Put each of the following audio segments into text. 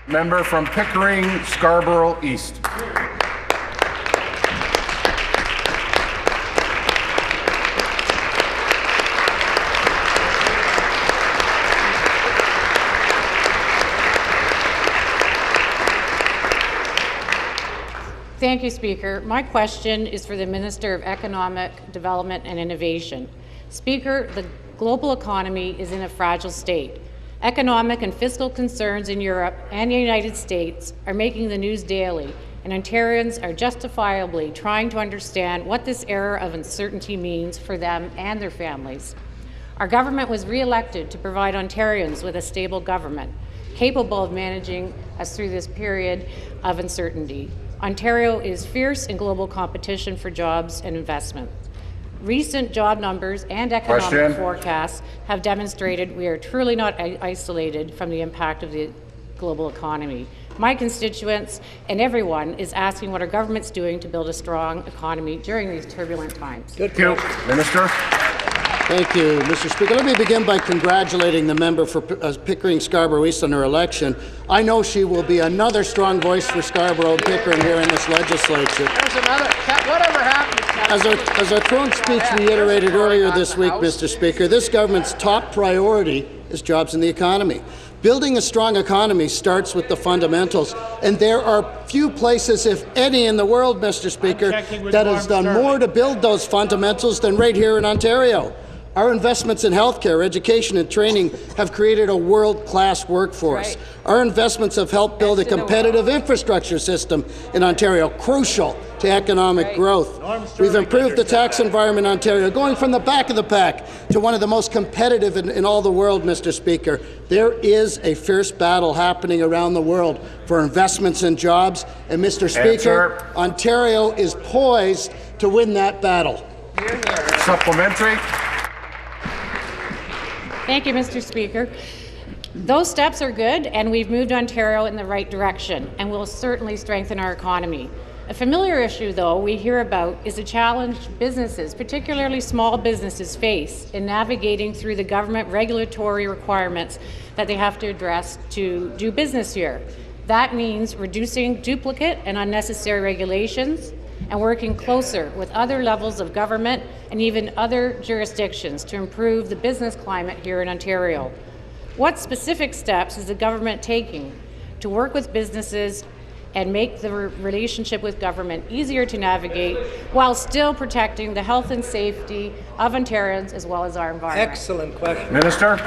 Member from Pickering-Scarborough East. Thank you, Speaker. My question is for the Minister of Economic Development and Innovation. Speaker, the global economy is in a fragile state. Economic and fiscal concerns in Europe and the United States are making the news daily, and Ontarians are justifiably trying to understand what this era of uncertainty means for them and their families. Our government was re-elected to provide Ontarians with a stable government, capable of managing us through this period of uncertainty. Ontario is fierce in global competition for jobs and investment. Recent job numbers and economic forecasts have demonstrated we are truly not isolated from the impact of the global economy. My constituents and everyone is asking what our government's doing to build a strong economy during these turbulent times. Thank you. Minister. Thank you, Mr. Speaker. Let me begin by congratulating the member for Pickering-Scarborough East on her election. I know she will be another strong voice for Scarborough and Pickering here in this legislature. There's another. Whatever happened? As our throne speech reiterated earlier this week, Mr. Speaker, this government's top priority is jobs in the economy. Building a strong economy starts with the fundamentals, and there are few places, if any, in the world, Mr. Speaker, that has done more to build those fundamentals than right here in Ontario. Our investments in healthcare, education and training have created a world-class workforce. Right. Our investments have helped build a competitive infrastructure system in Ontario, crucial to economic growth. We've improved the tax environment in Ontario, going from the back of the pack to one of the most competitive in all the world, Mr. Speaker. There is a fierce battle happening around the world for investments and jobs, and Mr. Speaker, Ontario is poised to win that battle. Supplementary. Thank you, Mr. Speaker. Those steps are good, and we've moved Ontario in the right direction, and will certainly strengthen our economy. A familiar issue, though, we hear about is the challenge businesses, particularly small businesses, face in navigating through the government regulatory requirements that they have to address to do business here. That means reducing duplicate and unnecessary regulations and working closer with other levels of government and even other jurisdictions to improve the business climate here in Ontario. What specific steps is the government taking to work with businesses and make the relationship with government easier to navigate while still protecting the health and safety of Ontarians as well as our environment? Excellent question. Minister.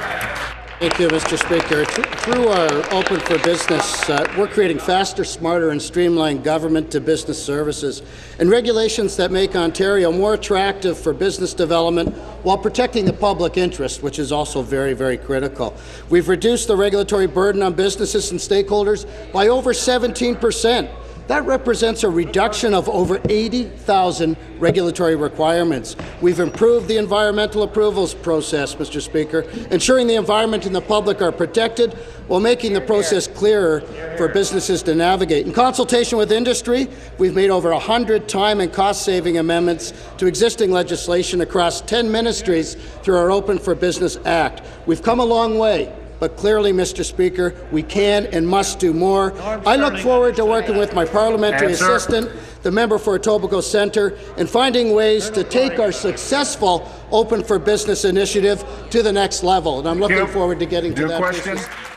Thank you, Mr. Speaker. Through our Open for Business, we're creating faster, smarter and streamlined government to business services and regulations that make Ontario more attractive for business development while protecting the public interest, which is also very, very critical. We've reduced the regulatory burden on businesses and stakeholders by over 17%. That represents a reduction of over 80,000 regulatory requirements. We've improved the environmental approvals process, Mr. Speaker, ensuring the environment and the public are protected while making the process clearer for businesses to navigate. In consultation with industry, we've made over 100 time and cost-saving amendments to existing legislation across 10 ministries through our Open for Business Act. We've come a long way. But clearly, Mr. Speaker, we can and must do more. I look forward to working with my parliamentary assistant, the member for Etobicoke Centre, and finding ways to take our successful Open for Business initiative to the next level. And I'm looking forward to getting to that.